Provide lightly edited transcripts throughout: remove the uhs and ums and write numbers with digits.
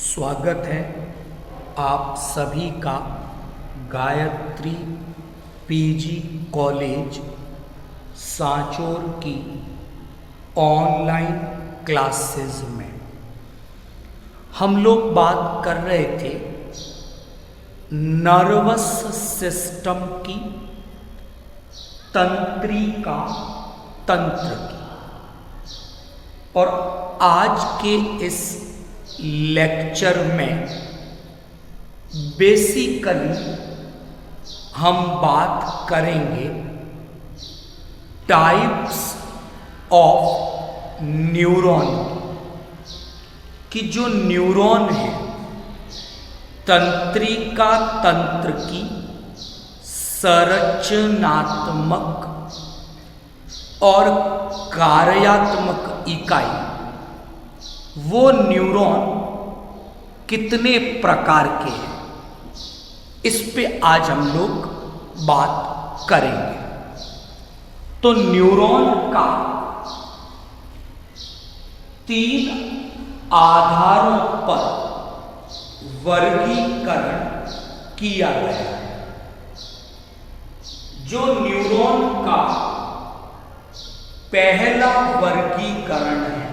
स्वागत है आप सभी का गायत्री पीजी कॉलेज सांचौर की ऑनलाइन क्लासेस में। हम लोग बात कर रहे थे नर्वस सिस्टम की, तंत्रिका तंत्र की, और आज के इस लेक्चर में बेसिकली हम बात करेंगे टाइप्स ऑफ न्यूरॉन कि जो न्यूरॉन है तंत्रिका तंत्र की संरचनात्मक और कार्यात्मक इकाई, वो न्यूरॉन कितने प्रकार के हैं, इस पे आज हम लोग बात करेंगे। तो न्यूरॉन का 3 आधारों पर वर्गीकरण किया गया है। जो न्यूरॉन का पहला वर्गीकरण है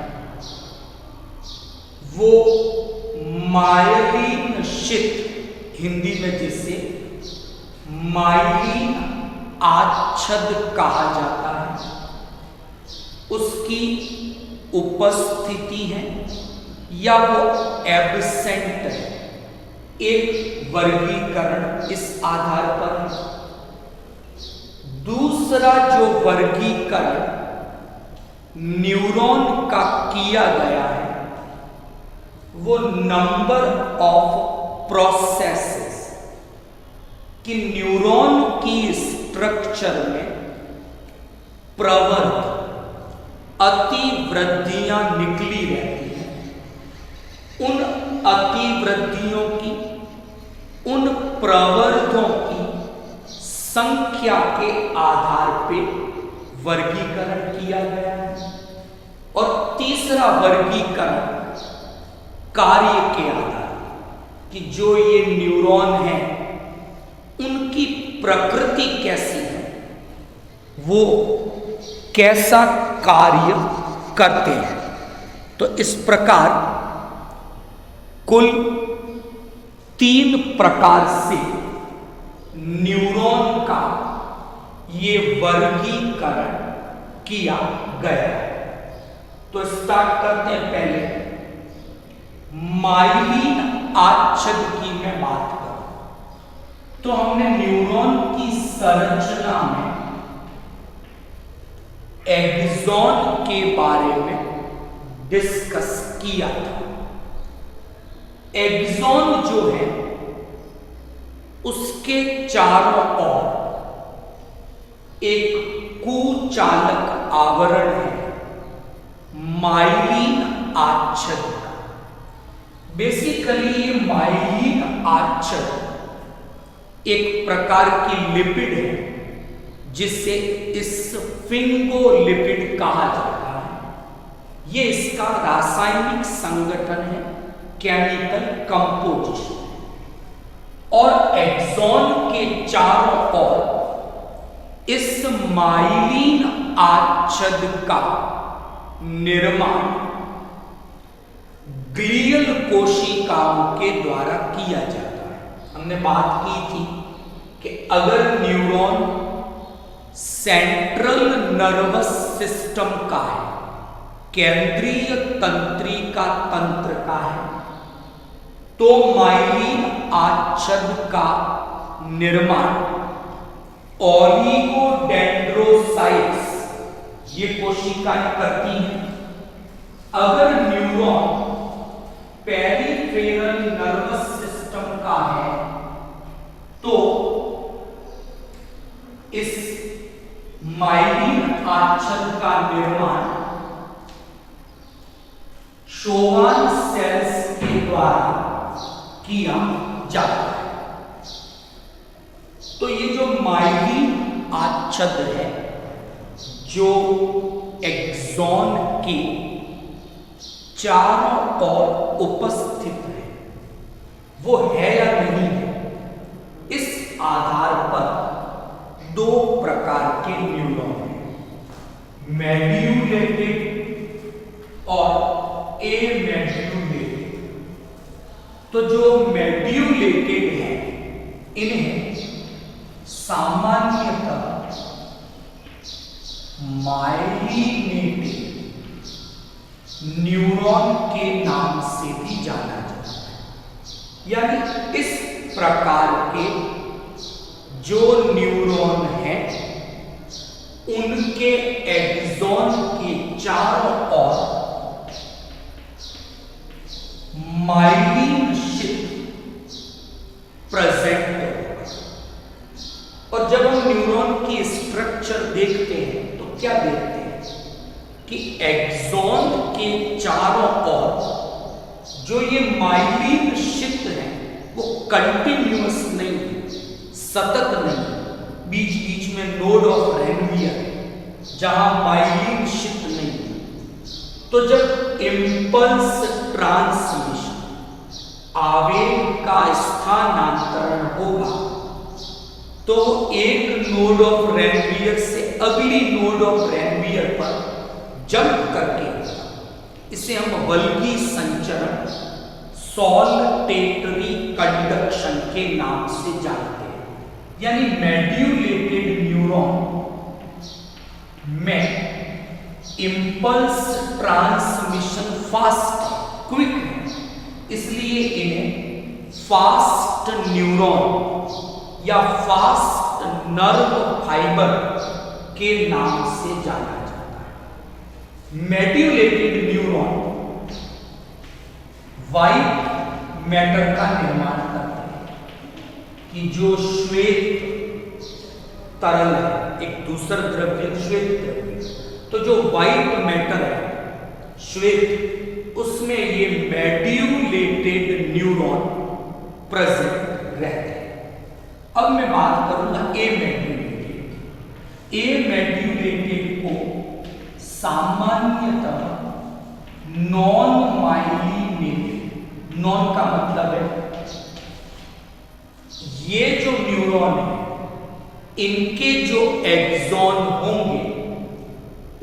वो मायलिन शिथ, हिंदी में जिसे माइलिन आच्छद कहा जाता है, उसकी उपस्थिति है या वो एब्सेंट है, एक वर्गीकरण इस आधार पर है। दूसरा जो वर्गीकरण न्यूरॉन का किया गया है वो नंबर ऑफ प्रोसेसेस, कि न्यूरॉन की स्ट्रक्चर में प्रवर्ध अतिवृद्धियां निकली रहती हैं। उन अतिवृद्धियों की, उन प्रवर्धों की संख्या के आधार पे वर्गीकरण किया गया है। और तीसरा वर्गीकरण कार्य के आधार, कि जो ये न्यूरॉन है उनकी प्रकृति कैसी है, वो कैसा कार्य करते हैं। तो इस प्रकार कुल 3 प्रकार से न्यूरॉन का ये वर्गीकरण किया गया है। तो स्टार्ट करते हैं। पहले माइलिन आच्छद की मैं बात करूं तो हमने न्यूरॉन की संरचना में एक्सॉन के बारे में डिस्कस किया था। एक्सॉन जो है उसके चारों ओर एक कुचालक आवरण है माइलिन आच्छद का। बेसिकली ये माइलिन आच्छद एक प्रकार की लिपिड है जिसे स्फिंगोलिपिड कहा जाता है। ये इसका रासायनिक संगठन है, केमिकल कंपोजिशन। और एक्सॉन के चारों ओर इस माइलिन आच्छद का निर्माण ग्लियल कोशिकाओं के द्वारा किया जाता है। हमने बात की थी कि अगर न्यूरॉन सेंट्रल नर्वस सिस्टम का है, केंद्रीय तंत्रिका तंत्र का है, तो माइलिन आच्छद का निर्माण ओलिगोडेंड्रोसाइट्स, ये कोशिकाएं करती हैं। अगर न्यूरॉन पेरिफेरल नर्वस सिस्टम का है तो इस माइलिन आच्छद का निर्माण शोवान सेल्स के द्वारा किया जाता है। तो ये जो माइलिन आच्छद है जो एक्सॉन के चारों ओर उपस्थित है, वो है या नहीं है, इस आधार पर दो प्रकार के न्यूरॉन हैं, मेड्यूलेटेड और एमेड्यूलेटेड। तो जो मेड्यूलेटेड है इन्हें सामान्यतः माइलिनेटेड न्यूरॉन के नाम से भी जाना जाता है। यानी इस प्रकार के जो न्यूरॉन हैं उनके एक्सॉन के चारों ओर माइलिन शीथ प्रेजेंट होगा। और जब हम न्यूरॉन की स्ट्रक्चर देखते हैं तो क्या देखते हैं कि एक्सॉन के चारों ओर जो ये माइलिन शीथ है वो कंटिन्यूअस नहीं है, सतत नहीं, बीच बीच में नोड ऑफ रेनवियर जहां माइलिन शीथ नहीं है। तो जब इंपल्स ट्रांसमिशन आवेग का स्थानांतरण होगा तो एक नोड ऑफ रेनवियर से अगली नोड ऑफ रेनवियर पर जंप करके इसे हम बल्कि संचरण सॉल्टेटरी कंडक्शन के नाम से जानते हैं। यानी मेड्यूलेटेड न्यूरॉन में इंपल्स ट्रांसमिशन फास्ट क्विक है, इसलिए इन्हें फास्ट न्यूरॉन या फास्ट नर्व फाइबर के नाम से जाना जाता है। मेड्यूलेटेड न्यूरॉन व्हाइट मैटर का निर्माण करते हैं कि जो श्वेत तरल है, एक दूसरा द्रव्य श्वेत द्रव्य, तो जो व्हाइट मैटर है श्वेत, उसमें ये मेड्यूलेटेड न्यूरॉन प्रेजेंट रहते हैं। अब मैं बात करूंगा एमेड्यूलेटेड। एमेड्यूलेटेड को सामान्यतः नॉन माइलिनेटेड, नॉन का मतलब है ये जो न्यूरॉन है इनके जो एक्सॉन होंगे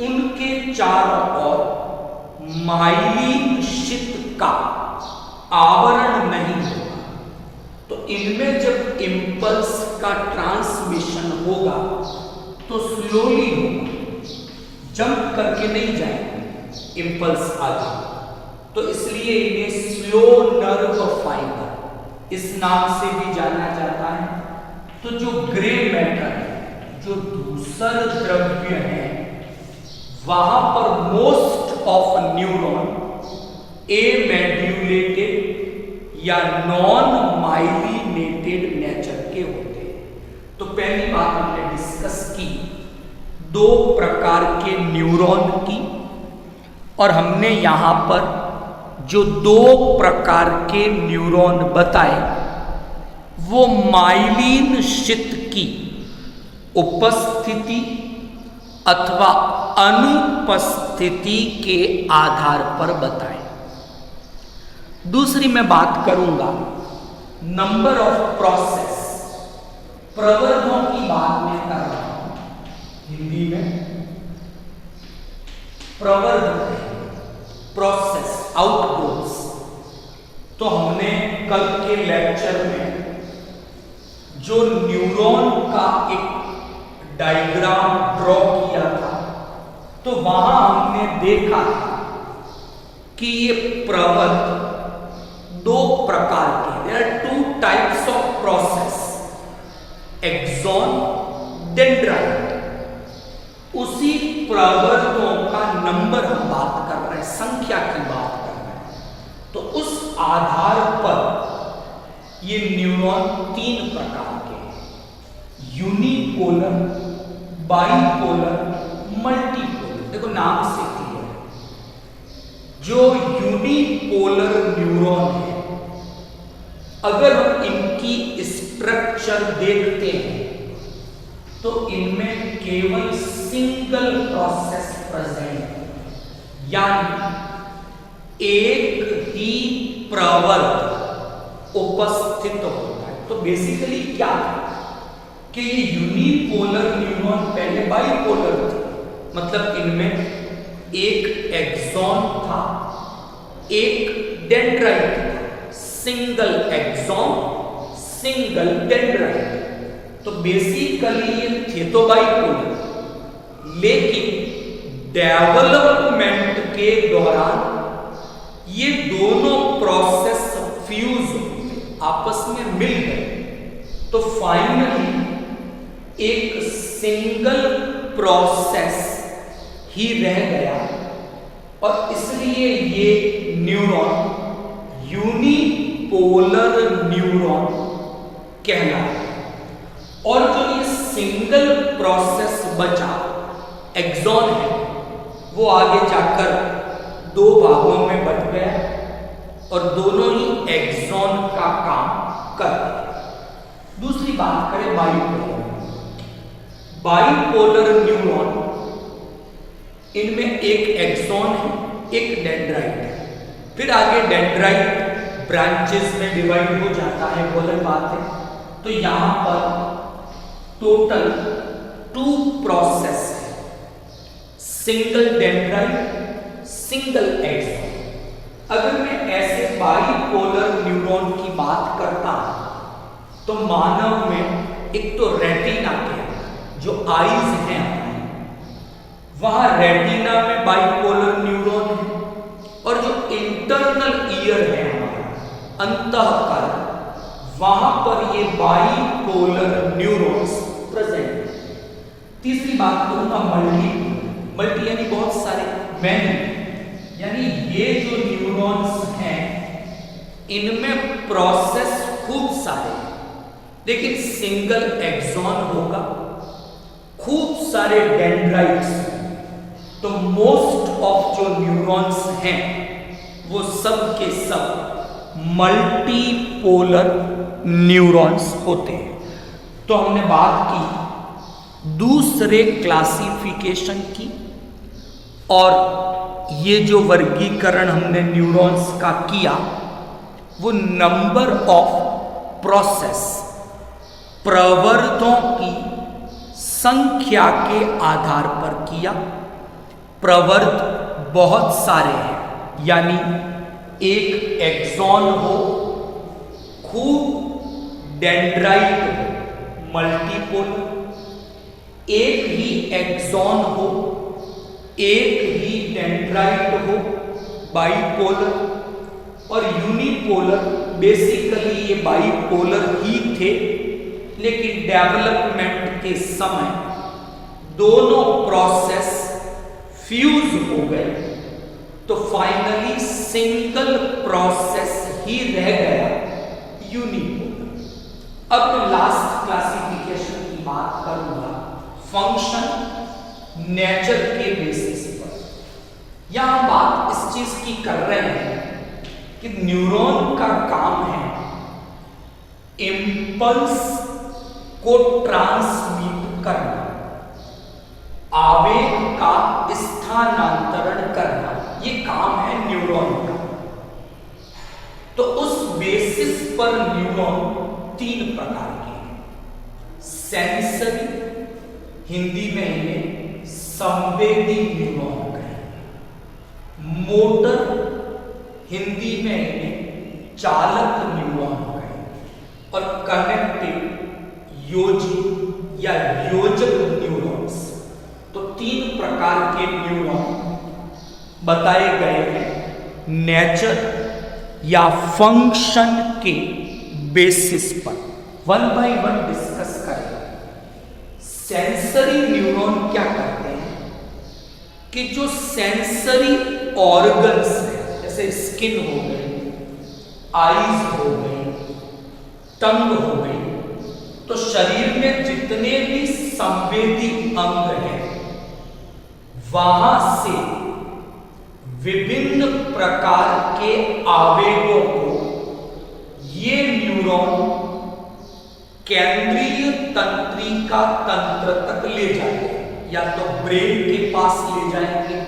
उनके चारों ओर माइलिन शीथ का आवरण नहीं होगा। तो इनमें जब इंपल्स का ट्रांसमिशन होगा तो स्लोली होगा, जंप करके नहीं जाएगा इंपल्स आगे। तो इसलिए इन्हें स्लो नर्व फाइबर इस नाम से भी जाना जाता है। तो जो ग्रे मैटर है, जो दूसर द्रव्य है, वहां पर मोस्ट ऑफ न्यूरॉन एमेड्यूलेटेड या नॉन माइलिनेटेड नेचर के होते हैं। तो पहली बात हमने डिस्कस की दो प्रकार के न्यूरॉन की, और हमने यहां पर जो दो प्रकार के न्यूरॉन बताए वो माइलिन शीथ की उपस्थिति अथवा अनुपस्थिति के आधार पर बताए। दूसरी मैं बात करूंगा नंबर ऑफ प्रोसेस, प्रवर्धों की बात मैं कर रहा हूं हिंदी में। प्रवर्ध प्रोसेस, आउटपुट्स। तो हमने कल के लेक्चर में जो न्यूरॉन का एक डायग्राम ड्रॉ किया था तो वहां हमने देखा कि ये प्रवर्ध दो प्रकार के, there are two types of process, axon, dendrite. उसी प्रवर्धों का नंबर हम बात कर रहे हैं, संख्या की बात कर रहे हैं। तो उस आधार पर ये न्यूरॉन तीन प्रकार के हैं, यूनिपोलर, बाइपोलर, मल्टीपोलर। देखो नाम से क्लियर है। जो यूनिपोलर न्यूरॉन है, अगर हम इनकी स्ट्रक्चर देखते हैं तो इनमें केवल सिंगल प्रोसेस प्रेजेंट है, यानी एक ही प्रवर्ध उपस्थित स्थित होता है। तो बेसिकली क्या कि ये यूनिपोलर न्यूरॉन पहले बाइपोलर थे, मतलब इनमें एक एक्सॉन था, एक डेंड्राइट था, सिंगल एक्सॉन सिंगल डेंड्राइट। तो बेसिकली ये थे तो बाइपोलर, लेकिन डेवलपमेंट के दौरान ये दोनों प्रोसेस फ्यूज आपस में मिल गए, तो फाइनली एक सिंगल प्रोसेस ही रह गया, और इसलिए ये न्यूरॉन यूनिपोलर न्यूरॉन कहलाता है। और जो ये सिंगल प्रोसेस बचा एक्सॉन है, वो आगे जाकर दो भागों में बट गया और दोनों ही एक्सॉन का काम कर रहे। दूसरी बात करें बाइपोलर। बाइपोलर न्यूरॉन, इनमें एक एक्सॉन है, एक डेंड्राइट है, फिर आगे डेंड्राइट ब्रांचेस में डिवाइड हो जाता है, बोले बात है। तो यहां पर टोटल 2 प्रोसेस है, सिंगल डेंड्राइट सिंगल एक्सॉन। अगर मैं ऐसे बाइपोलर न्यूरॉन की बात करता हूं तो मानव में एक तो रेटिना के जो आईज हैं वहां रेटिना में बाइपोलर न्यूरॉन है, और जो इंटरनल ईयर है हमारा अंतःकरण, वहां पर ये बाइपोलर न्यूरॉन्स प्रेजेंट है। तीसरी बात करूंगा मल्टी यानी बहुत सारे, मैनी यानी ये जो न्यूरॉन्स हैं इनमें प्रोसेस खूब सारे हैं, लेकिन सिंगल एक्सॉन होगा, खूब सारे डेंड्राइट्स, तो मोस्ट ऑफ जो न्यूरॉन्स हैं वो सब के सब मल्टीपोलर न्यूरॉन्स होते हैं। तो हमने बात की दूसरे क्लासिफिकेशन की, और ये जो वर्गीकरण हमने न्यूरॉन्स का किया वो नंबर ऑफ प्रोसेस, प्रवर्धों की संख्या के आधार पर किया। प्रवर्ध बहुत सारे हैं, यानी एक एक्सॉन हो, खूब डेंड्राइट हो मल्टीपोलर, एक ही एक्सॉन हो, एक ही डेंड्राइट हो बाइपोलर, और यूनिपोलर बेसिकली ये बाइपोलर ही थे, लेकिन डेवलपमेंट के समय दोनों प्रोसेस फ्यूज हो गए, तो फाइनली सिंगल प्रोसेस ही रह गया यूनिपोलर। अब मैं लास्ट क्लासिफिकेशन की बात करूंगा फंक्शन नेचर के बेसिस पर। यहां बात इस चीज की कर रहे हैं कि न्यूरॉन का काम है इंपल्स को ट्रांसमिट करना, आवेग का स्थानांतरण करना, ये काम है न्यूरॉन का। तो उस बेसिस पर न्यूरॉन 3 प्रकार के हैं। सेंसरी, हिंदी में इन्हें संवेदी न्यूरॉन कहेंगे। मोटर, हिंदी में इन्हें चालक न्यूरॉन कहेंगे। और कनेक्टिव, योजी या योजक न्यूरॉन्स। तो 3 प्रकार के न्यूरॉन बताए गए हैं नेचर या फंक्शन के बेसिस पर। 1 बाय 1 डिस्कस करें। सेंसरी न्यूरॉन क्या करते हैं कि जो सेंसरी ऑर्गन्स हैं, जैसे स्किन हो गई, आईज हो गई, टंग हो गई, तो शरीर में जितने भी संवेदी अंग हैं वहां से विभिन्न प्रकार के आवेगों को ये न्यूरॉन केंद्रीय तंत्रिका तंत्र तक ले जाएंगे, या तो ब्रेन के पास ले जाएंगे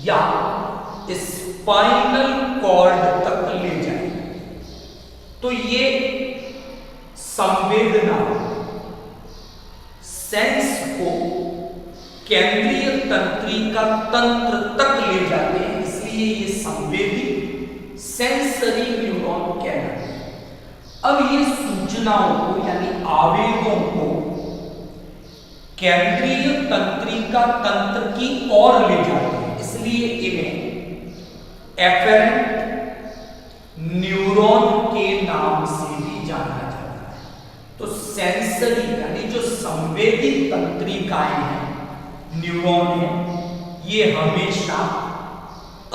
या स्पाइनल कॉर्ड तक ले जाएंगे। तो ये सेंस को केंद्रीय तंत्रिका तंत्र तक ले जाते हैं, इसलिए ये संवेदी सेंसरी न्यूरॉन कहलाते हैं। अब ये सूचनाओं को यानी आवेगों को केंद्रीय तंत्रिका तंत्र की ओर ले जाते हैं, इसलिए इन्हें एफेरेंट न्यूरॉन के नाम से भी जाना जाता है। तो सेंसरी यानी जो संवेदी तंत्रिकाएं हैं, न्यूरॉन है, ये हमेशा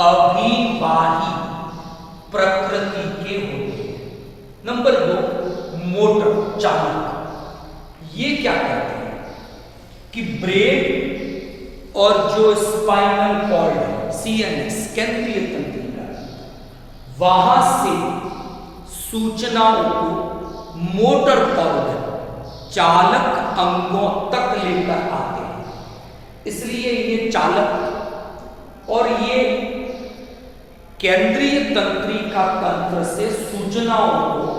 अभिवाही प्रकृति के होते हैं। नंबर 2, मोटर चालक। ये क्या करते हैं कि ब्रेन और जो स्पाइनल कॉर्ड है, सीएनएस केंद्रीय तंत्रिका, वहां से सूचनाओं को मोटर कॉर्ड चालक अंगों तक लेकर आते हैं, इसलिए ये चालक और ये केंद्रीय तंत्रिका तंत्र से सूचनाओं को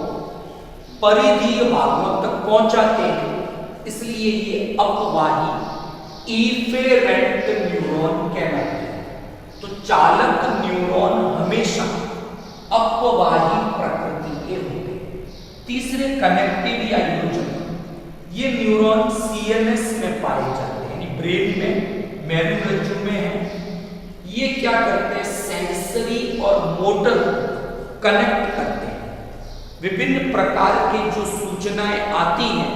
परिधीय भागों तक पहुंचाते हैं, इसलिए ये अपवाही इफेरेंट न्यूरॉन कहलाते हैं। तो चालक न्यूरॉन हमेशा अपवाही प्रकृति के होते हैं। तीसरे, कनेक्टिव या योजक। ये न्यूरॉन सीएनएस में पाए जाते हैं, यानी ब्रेन में, मेरुरज्जु में है। ये क्या करते हैं, सेंसरी और मोटर कनेक्ट करते हैं। विभिन्न प्रकार की जो सूचनाएं आती हैं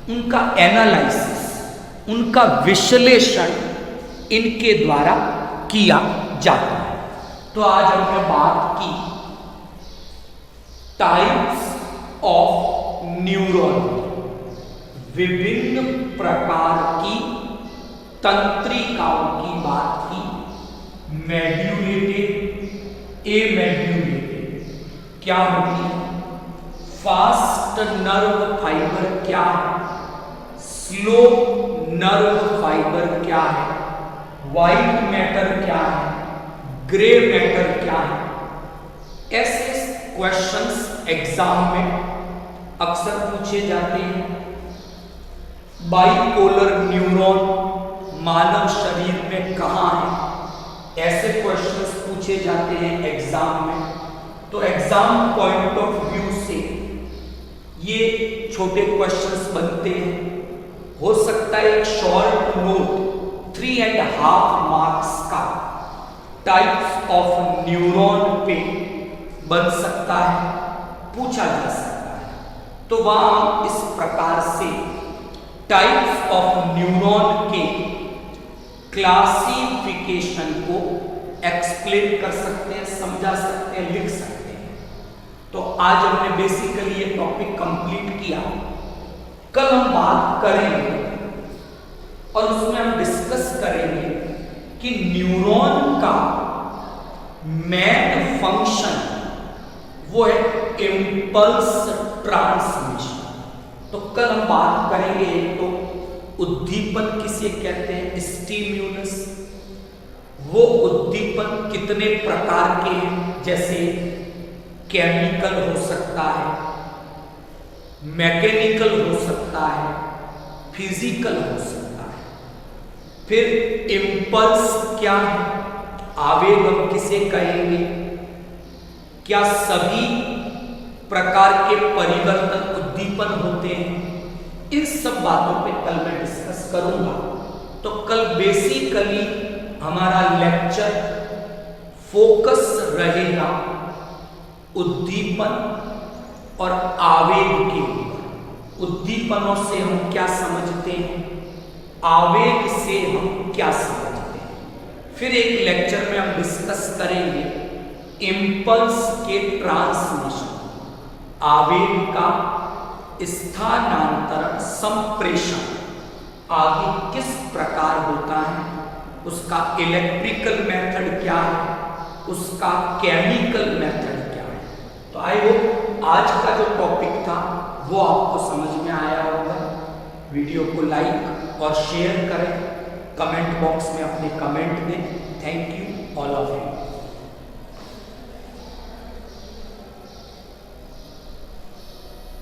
उनका एनालिसिस, उनका विश्लेषण इनके द्वारा किया जाता है। तो आज हमने बात की टाइप्स ऑफ न्यूरॉन, विभिन्न प्रकार की तंत्रिकाओं की बात की। मेड्यूलेटेड, एमेड्यूलेटेड क्या होती है, फास्ट नर्व फाइबर क्या है, स्लो नर्व फाइबर क्या है, व्हाइट मैटर क्या है, ग्रे मैटर क्या है। ऐसे क्वेश्चंस एग्जाम में अक्सर पूछे जाते हैं। बाइपोलर न्यूरॉन मानव शरीर में कहाँ है, ऐसे क्वेश्चंस पूछे जाते हैं एग्जाम में। तो एग्जाम पॉइंट ऑफ व्यू से ये छोटे क्वेश्चंस बनते हैं। हो सकता है एक शॉर्ट नोट 3.5 मार्क्स का टाइप्स ऑफ न्यूरॉन पे बन सकता है, पूछा जा सकता है। तो वहां इस प्रकार से टाइप्स ऑफ न्यूरॉन के क्लासिफिकेशन को एक्सप्लेन कर सकते हैं, समझा सकते हैं, लिख सकते हैं। तो आज हमने बेसिकली ये टॉपिक कंप्लीट किया। कल हम बात करेंगे और उसमें हम डिस्कस करेंगे कि न्यूरॉन का मेन फंक्शन वो है इम्पल्स ट्रांसमिशन। तो कल हम बात करेंगे, एक तो उद्दीपन किसे कहते हैं, स्टिम्युलस। वो उद्दीपन कितने प्रकार के हैं, जैसे केमिकल हो सकता है, मैकेनिकल हो सकता है, फिजिकल हो सकता है। फिर इम्पल्स क्या है, आवेग हम किसे कहेंगे, क्या सभी प्रकार के परिवर्तन उद्दीपन होते हैं। इन सब बातों पे कल मैं डिस्कस करूंगा। तो कल बेसिकली हमारा लेक्चर फोकस रहेगा उद्दीपन और आवेग के ऊपर। उद्दीपनों से हम क्या समझते हैं, आवेग से हम क्या समझते हैं। फिर एक लेक्चर में हम डिस्कस करेंगे इम्पल्स के ट्रांसमिशन, आवेग का स्थानांतरण, संप्रेषण आगे किस प्रकार होता है, उसका इलेक्ट्रिकल मेथड क्या है, उसका केमिकल मेथड क्या है। तो आई होप आज का जो टॉपिक था वो आपको समझ में आया होगा। वीडियो को लाइक और शेयर करें, कमेंट बॉक्स में अपने कमेंट दें। Thank you all of you.